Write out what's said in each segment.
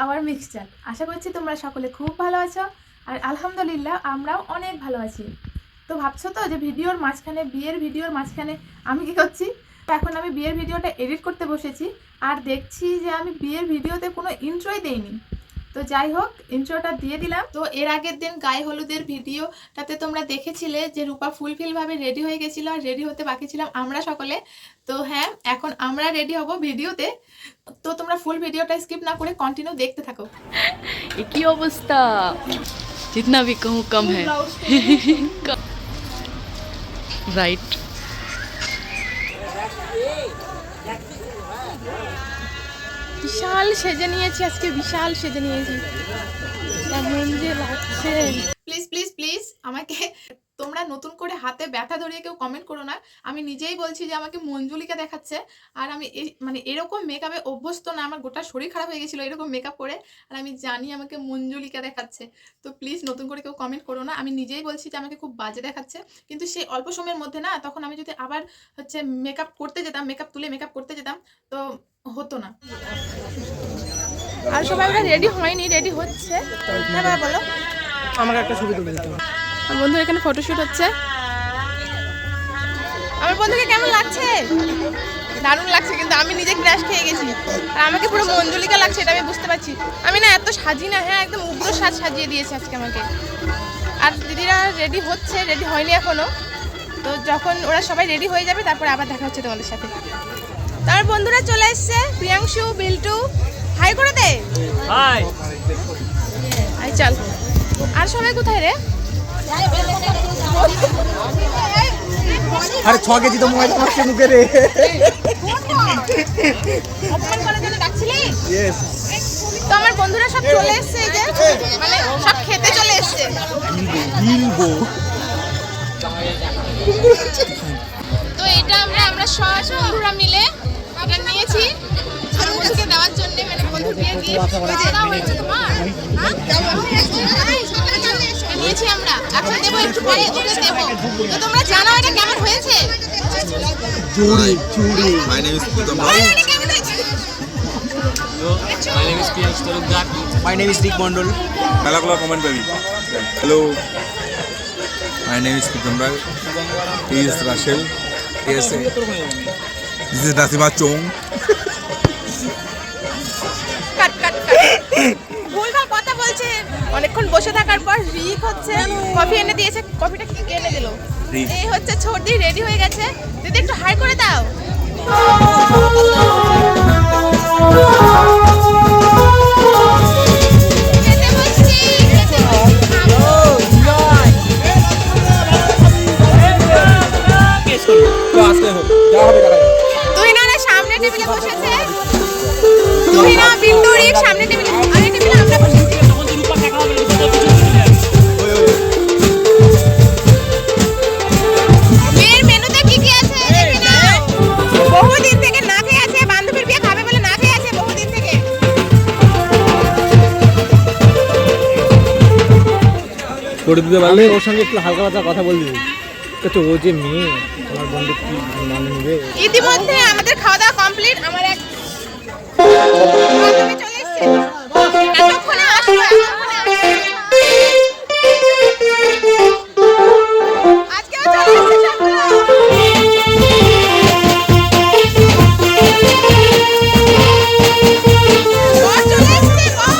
Hour mixture. আশা করছি তোমরা সকলে খুব ভালো আছো, আর আলহামদুলিল্লাহ আমরাও অনেক ভালো আছি। তো ভাবছো তো যে ভিডিওর মাঝখানে, বিয়ের ভিডিওর মাঝখানে আমি কি করছি? এখন আমি বিয়ের ভিডিওটা এডিট করতে বসেছি, আর দেখছি যে আমি বিয়ের ভিডিওতে কোনো ইন্ট্রোই দেইনি। তো যাই হোক, ইন্ট্রোটা দিয়ে দিলাম। তো এর আগের দিন গায়ে হলুদের ভিডিওটাতে তোমরা দেখেছিলে যে রূপা ফুলফিলভাবে রেডি হয়ে গেছিলো, আর রেডি হতে বাকি ছিলাম আমরা সকলে। তো হ্যাঁ, এখন আমরা রেডি হব ভিডিওতে। তো তোমরা ফুল ভিডিওটা স্কিপ না করে কন্টিনিউ দেখতে থাকো। কি অবস্থা, जितना भी कहूँ कम है। राइट। বিশাল সেজে নিয়েছি আজকে, বিশাল সেজে নিয়েছি, কেমন যে লাগছে। প্লিজ প্লিজ প্লিজ আমাকে তোমরা নতুন করে হাতে ব্যথা ধরিয়ে কেউ কমেন্ট করো না। আমি নিজেই বলছি যে আমাকে মঞ্জুলিকা দেখাচ্ছে, আর আমি মানে এরকম মেকআপে অভ্যস্ত না। আমার গোটা শরীর খারাপ হয়ে গেছিলো এরকম মেকআপ করে, আর আমি জানি আমাকে মঞ্জুলিকা দেখাচ্ছে। তো প্লিজ নতুন করে কেউ কমেন্ট করো না। আমি নিজেই বলছি যে আমাকে খুব বাজে দেখাচ্ছে, কিন্তু সেই অল্প সময়ের মধ্যে না, তখন আমি যদি আবার মেকআপ করতে যেতাম, মেকআপ তুলে মেকআপ করতে যেতাম, তো হতো না। আর সবাই রেডি হয়নি, রেডি হচ্ছে। হ্যাঁ বাবা বলো। আমাকে একটা ছবি তুলে দিতে হবে। আমার বন্ধুর এখানে ফটোশুট হচ্ছে। আমার বন্ধুকে কেমন লাগছে? দারুণ লাগছে, কিন্তু আমি নিজে ক্র্যাশ খেয়ে গেছি, আর আমাকে পুরো মঞ্জুলিকা লাগছে, এটা আমি বুঝতে পারছি। আমি না এত সাজি না, হ্যাঁ একদম উগ্র সাজ সাজিয়ে দিয়েছে আজকে আমাকে। আর দিদিরা রেডি হচ্ছে, রেডি হয়নি এখনো। তো যখন ওরা সবাই রেডি হয়ে যাবে তারপর আবার দেখা হচ্ছে তোমাদের সাথে। তার বন্ধুরা চলে এসছে, প্রিয়াংশু, বিল্টু, হাই করে দে। হাই। আই চল। আর সবাই কোথায় রে? আরে 6 কেজি তো ময়দা মাখছে মুখে রে। অপমান করার জন্য ডাকছিলি? ইয়েস। তো আমার বন্ধুরা সব চলে এসছে, এই যে মানে সব খেতে চলে এসছে। গিলবো। তো এটা আমরা সব বন্ধুরা মিলে এটা নিয়েছি আমার বন্ধুকে দেওয়ার জন্য, মানে বন্ধুর বিয়ে গিফট। দাও হয়েছে তোমার? হ্যাঁ নিয়েছি আমরা, এখন দেবো একটু পরে, ওকে দেবো। তো তোমরা জানো এটা কেমন হয়েছে? চুরি চুরি। My name is Pritam ভাই, Rao. এটা কেমন হয়েছে? My name is Priyansh Tarukdar. My name is Rik Mondal. Pehla color comment baby. Hello. My name is Pritam Rao. He is Rachel. Yes. This is Nasima Chong. কাট কাট কাট। ভুলভাল কথা বলছে। অনেকক্ষণ বসে থাকার পর রিক হচ্ছে কফি এনে দিয়েছে, কফিটা কি এনে দিল? রিক। এই হচ্ছে ছোটদি রেডি হয়ে গেছে। দিদি একটু হাই করে দাও। খেতে বসছি, খেতে তুহিনা সামনে টেবিলে বসেছে, তুহিনা, বিল্টু, রিক সামনে টেবিলে, আর এই টেবিলে আমরা বসেছি। মেয়ের মেনুতে কি কি আছে দেখে নাও। বহুদিন থেকে না খেয়ে আছে, বান্ধবীর বিয়ে খাবে বলে না খেয়ে আছে বহুদিন থেকে। করে দিতে পারলে ওর সঙ্গে একটু হালকা পাতলা কথা বল দিবি। তো ও যে মেয়ে, তোমার বন্ধু কি মানে নেবে? ইতিমধ্যে আমাদের খাওয়া দাওয়া কমপ্লিট। আমার এক বান্ধবী চলে এসেছে, এতক্ষণে আসলো, এতক্ষণে আসলো। আজকেও চলে এসেছে সবগুলো। বর চলে এসেছে, বর।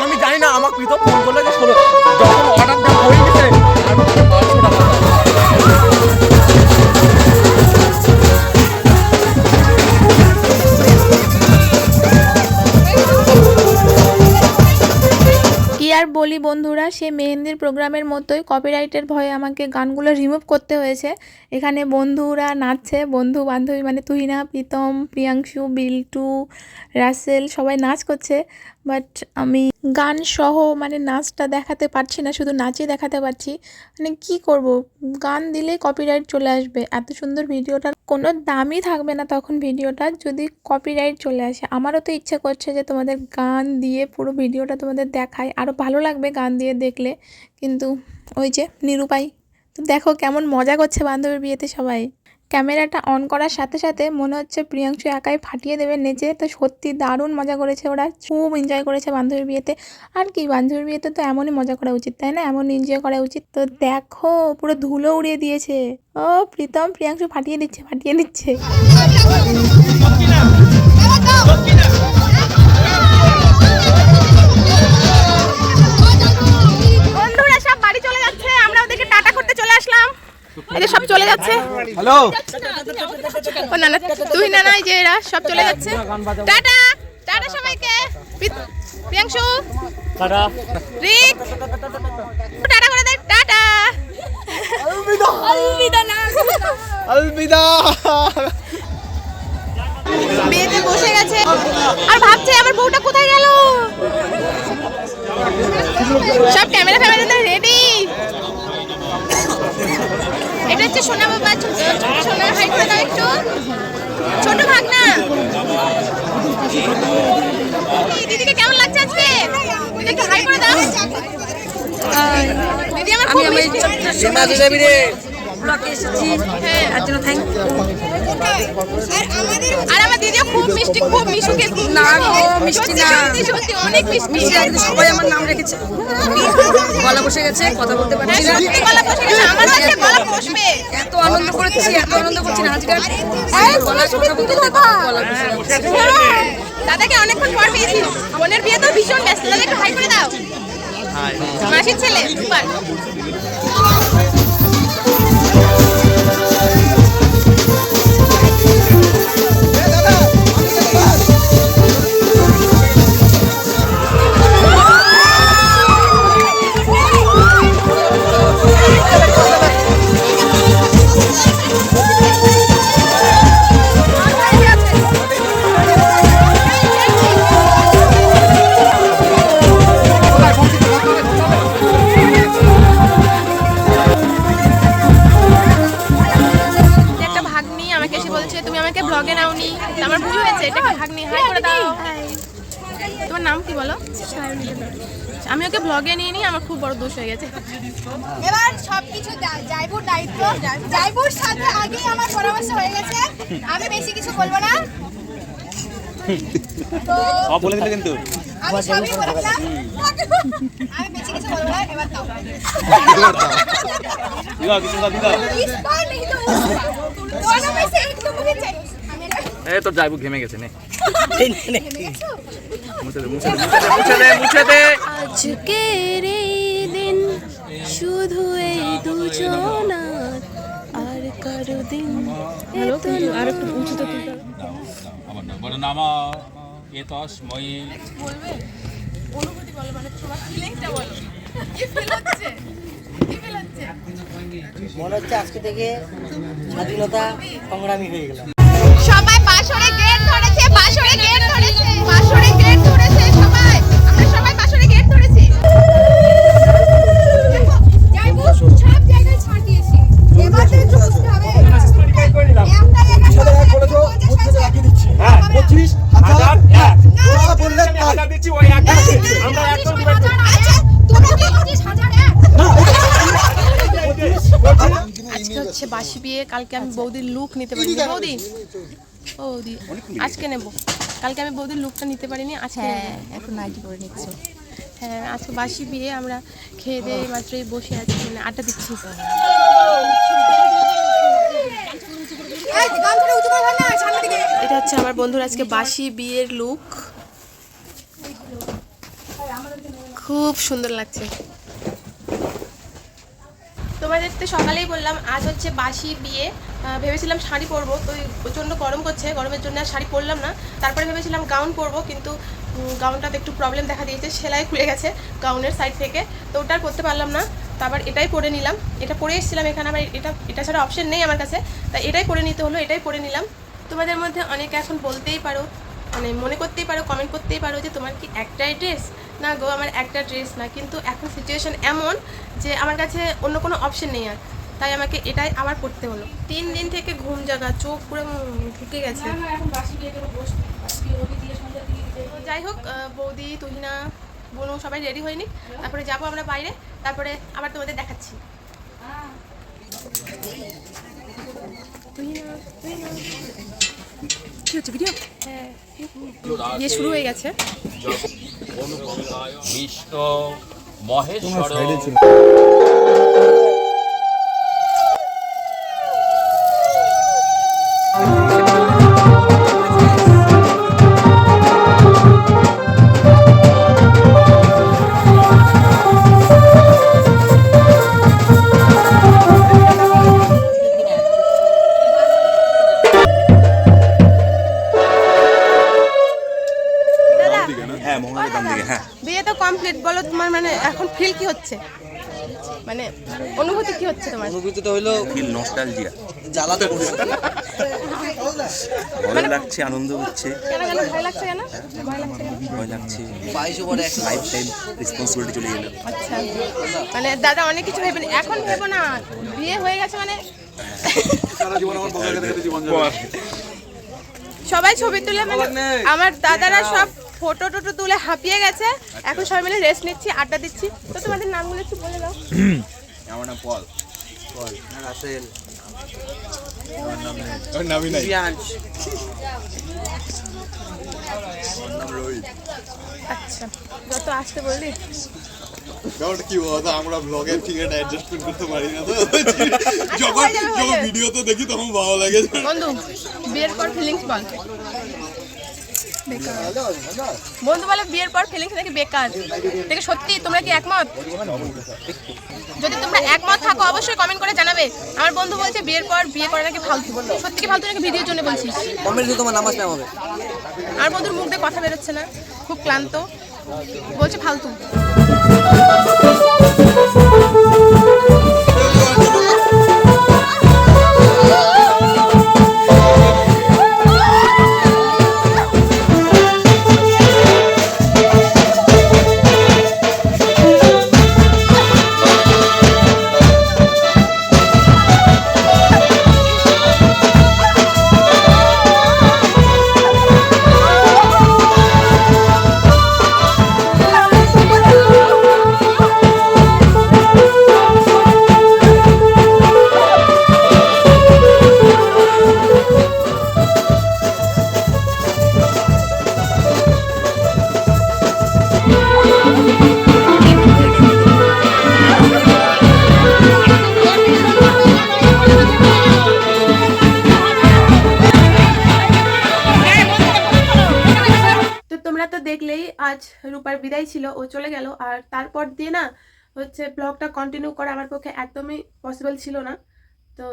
আমি জানি না, আমাকে প্রীতম ফোন করলো যে শোনো, যখন অর্ডার দেওয়া হয়ে গেছে আর 500 টাকা। কি আর বলি বন্ধুরা, সে মেহেন্দির প্রোগ্রামের মতোই কপিরাইটের ভয়ে আমাকে গানগুলো রিমুভ করতে হয়েছে। এখানে বন্ধুরা নাচছে, বন্ধু বান্ধবী মানে তুহিনা, প্রীতম, প্রিয়াংশু, বিল্টু, রাসেল সবাই নাচ করছে। বাট আমি গান সহ মানে নাচটা দেখাতে পারছি না, শুধু নাচে দেখাতে পারছি। মানে কি করব, গান দিলে কপিরাইট চলে আসবে। এত সুন্দর ভিডিওটার কোনো দামই থাকবে না তখন ভিডিওটার, যদি কপিরাইট চলে আসে। আমারও তো ইচ্ছে করছে যে তোমাদের গান দিয়ে পুরো ভিডিওটা তোমাদের দেখাই, আরও ভালো লাগবে গান দিয়ে দেখলে, কিন্তু ওই যে নিরুপায়। তো দেখো কেমন মজা করছে বান্ধবীর বিয়েতে সবাই। ক্যামেরাটা অন করার সাথে সাথে মনে হচ্ছে প্রিয়াংশু একাই ফাটিয়ে দেবে নেচে। তো সত্যি দারুণ মজা করেছে ওরা, খুব এনজয় করেছে বান্ধবীর বিয়েতে। আর কি, বান্ধবীর বিয়েতে তো এমনই মজা করা উচিত, তাই না? এমন এনজয় করা উচিত। তো দেখো পুরো ধুলো উড়িয়ে দিয়েছে। ও প্রীতম, প্রিয়াংশু ফাটিয়ে দিচ্ছে, ফাটিয়ে দিচ্ছে। বন্ধুরা সব বাড়ি চলে যাচ্ছে, আমরা ওদেরকে টাটা করতে চলে আসলাম। এই যে সব চলে যাচ্ছে। হ্যালো, ও না না, তুই না নাই যে এরা সব চলে যাচ্ছে। টাটা টাটা সবাইকে। প্রিয়াংশু টাটা। রিক টাটা করে দে। টাটা। আলবিদা, আলবিদা না, আলবিদা। বিয়েতে বসে গেছে আর ভাবছে আমার বউটা কোথায় গেল। সব ক্যামেরা ফ্যামেরা রেডি। এটা হচ্ছে সোনা বাবা, সোনা হাই করে দাও একটু, ছোট ভাগনা। দিদিকে কেমন লাগছে আজকে? দিদি একটু হাই করে দাও। দিদি আমার খুব মিষ্টি। আর আমার দিদিও খুব মিষ্টি, খুব মিশুকে। না মিষ্টি না, সত্যি অনেক মিষ্টি। সবাই আমার নাম রেখেছে, গলা বসে গেছে, কথা বলতে পারছি না। সত্যি গলা বসে গেছে, আমার আছে গলা বসবে। এত আনন্দ করছি, এত আনন্দ করছি না আজকে গলা কথা বলতে গলা বসে গেছে। দাদাকে অনেকক্ষণ পর পেয়েছি। বোনের বিয়ে তো ভীষণ ব্যস্ত, দাদা একটু হাই করে দাও। মাসির ছেলে সুপার। ব্লগে নাওনি, আমার ভুল হয়েছে। এটা কি ভাগ্নি? হাই করে দাও। তোমার নাম কি বলো? আমি ওকে ব্লগে নিয়ে নিই, আমার খুব বড় দোষ হয়ে গেছে। এবার সবকিছু জাইবুর দায়িত্ব। জাইবুর সাথে আগেই আমার পরামর্শ হয়ে গেছে, আমি বেশি কিছু বলবো না। তো সব বলে দিলে কিন্তু আমি সবই বললাম, আমি বেশি কিছু বলবো না। এবার দাও দিদা, কিছু দাও, দিদা। इस बार नहीं तो उस बार दोनों में से एक तो मुझे चाहिए। এই তো যাইবো, ঘেমে গেছে নে। আজকের এই দিন শুধু এই দুজনার, আর কারো দিন। আর একটু উঁচুতে তুলতে হবে। বর্ণামা এতস্ময়ী বলবে অনুভূতি বলো, মানে তোমার ফিলিংটা বলো। কি ফিল হচ্ছে? কি ফিল হচ্ছে? মনে হচ্ছে আজকে থেকে স্বাধীনতা সংগ্রামী হয়ে গেলাম। সবাই বাসরে গেট ধরেছে, বাসরে গেট ধরেছে, বাসরে গেট ধরেছে সবাই। আমরা সবাই বাসরে গেট ধরেছি। জাইবুর সব জায়গায় ছাড় দিয়েছি, এবার তো একটু বুঝতে হবে। একটা জায়গায় ছাড় করেছো, বুঝতে রাখি দিচ্ছি। হ্যাঁ 25,000 না বললে হাজার দিচ্ছি, ওই এক আমরা একদম দিবেন। আচ্ছা তোমরা কি 25,000 এক আজকে হচ্ছে বাসি বিয়ে, কালকে আমি বৌদির লুক নিতে পারিনি। বৌদি বৌদি আজকে নেব, কালকে আমি বৌদির লুকটা নিতে পারিনি, আজকে এখন নাইটি করে নিচ্ছি। হ্যাঁ আজকে বাসি বিয়ে, আমরা খেয়ে দিয়ে মাত্রই বসে আছি, মানে আড্ডা দিচ্ছি। এই গান ধরে উঁচু করে না, সামনে দিকে। এটা হচ্ছে আমার বন্ধুর আজকে বাসি বিয়ের লুক, খুব সুন্দর লাগছে। তোমাদের তো সকালেই বললাম আজ হচ্ছে বাসি বিয়ে। ভেবেছিলাম শাড়ি পরবো, তো প্রচণ্ড গরম করছে, গরমের জন্য আর শাড়ি পরলাম না। তারপরে ভেবেছিলাম গাউন পরবো, কিন্তু গাউনটাতে একটু প্রবলেম দেখা দিয়েছে, সেলাই খুলে গেছে গাউনের সাইড থেকে, তো ওটা আর করতে পারলাম না। তো আবার এটাই পরে নিলাম, এটা পরে এসেছিলাম এখানে, আবার এটা ছাড়া অপশন নেই আমার কাছে, তাই এটাই পরে নিতে হলো, এটাই পরে নিলাম। তোমাদের মধ্যে অনেকে এখন বলতেই পারো মানে মনে করতেই পারো, কমেন্ট করতেই পারো যে তোমার কি একটাই ড্রেস, না গো আমার একটা ড্রেস না, কিন্তু এখন সিচুয়েশন এমন যে আমার কাছে অন্য কোনো অপশন নেই আর, তাই আমাকে এটাই আবার পড়তে হলো। 3 দিন থেকে ঘুম জাগা, চোখ পুরো ঢুকে গেছে। তো যাই হোক, বৌদি, তুহিনা, বোনু সবাই রেডি হয়নি, তারপরে যাবো আমরা বাইরে, তারপরে আবার তোমাদের দেখাচ্ছি। কি হচ্ছে ভিডিও? হ্যাঁ, ইয়ে শুরু হয়ে গেছে। বিষ্ণু মহেশ্বর হ্যাঁ মোহাম্মদ দাম দিকে হ্যাঁ বিয়ে তো কমপ্লিট, বলো তোমার মানে এখন ফিল কি হচ্ছে, মানে অনুভূতি কি হচ্ছে তোমার? অনুভূতিটা হলো ফিল নস্টালজিয়া জ্বালাতে পড়ছে। ভালো লাগছে, আনন্দ হচ্ছে, কেন কেন ভয় লাগছে, কেন ভয় লাগছে কেন? ভয় লাগছে 22 ওভারে লাইফ টাইম রেসপন্সিবিলিটি চলে গেল। আচ্ছা, মানে দাদা অনেক কিছু ভেবেন, এখন ভেবো না, বিয়ে হয়ে গেছে মানে সবাই ছবি তুলে, মানে আমার দাদারা সব ফটো টটো তুলে হাঁপিয়ে গেছে, এখন সবাই মিলে রেস্ট নিচ্ছি, আড্ডা দিচ্ছি। তো তোমাদের নামগুলো একটু বলে দাও। আমার নাম পল। রাসেল, ওর নামই নাই। প্রিয়াংশ, ওর নাম রোহিত। আচ্ছা, যত আসতে বললি। ব্যাপারটা কি বলতো, আমরা ব্লগের ঠিক একটা অ্যাডজাস্টমেন্ট করতে পারি না তো, যখন হয়ে যাবে, হয়ে যাবে। ভিডিওতে দেখি তখন ভালো লাগে। বন্ধু, বিয়ের পর ফিলিংস বল। বেকার। বন্ধু বলে বিয়ের পর ফিলিংস নাকি বেকার, দেখে সত্যি তোমরা কি একমত? যদি তোমরা একমত থাকো অবশ্যই কমেন্ট করে জানাবে। আমার বন্ধু বলছে বিয়ের পর বিয়ে করা নাকি ফালতু, সত্যি কি ফালতু নাকি ভিডিওর জন্য বলছিস? কমেন্টে তোমার নামাজ স্প্যাম হবে। আমার বন্ধুর মুখ দিয়ে কথা বেরোচ্ছে না, খুব ক্লান্ত, বলছে ফালতু। তোমরা তো দেখলেই আজ রূপার বিদায় ছিল, ও চলে গেল, আর তারপর দিয়ে না হচ্ছে ব্লগটা কন্টিনিউ করা আমার পক্ষে একদমই পসিবল ছিল না। তো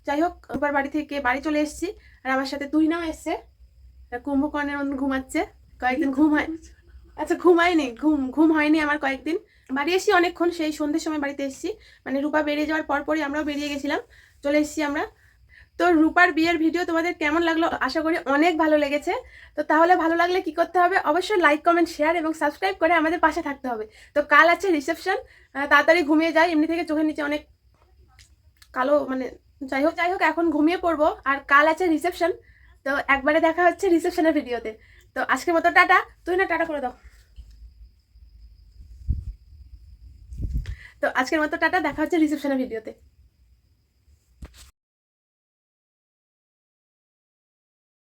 যাই হোক, রূপার বাড়ি থেকে বাড়ি চলে এসেছি, আর আমার সাথে তুহিনাও এসছে, কুম্ভকর্ণের মতন ঘুমাচ্ছে, কয়েকদিন ঘুম হয়, আচ্ছা ঘুমায়নি, ঘুম হয়নি আমার কয়েকদিন। বাড়ি এসেছি অনেকক্ষণ, সেই সন্ধ্যের সময় বাড়িতে এসেছি, মানে রূপা বেরিয়ে যাওয়ার পরপরই আমরাও বেরিয়ে গেছিলাম, চলে এসেছি আমরা। তো রূপার বিয়ের ভিডিও তোমাদের কেমন লাগলো? আশা করি অনেক ভালো লেগেছে। তো তাহলে ভালো লাগলে কি করতে হবে? অবশ্যই লাইক, কমেন্ট, শেয়ার এবং সাবস্ক্রাইব করে আমাদের পাশে থাকতে হবে। তো কাল আছে রিসেপশন, তাড়াতাড়ি ঘুমিয়ে যাই, এমনি থেকে চোখের নিচে অনেক কালো, মানে যাই হোক এখন ঘুমিয়ে পড়বো, আর কাল আছে রিসেপশন। তো একবারে দেখা হচ্ছে রিসেপশনের ভিডিওতে। তো আজকের মতো টাটা। তুই না টাটা করে দাও। তো আজকের মতো টাটা, দেখা হচ্ছে রিসেপশনের ভিডিওতে।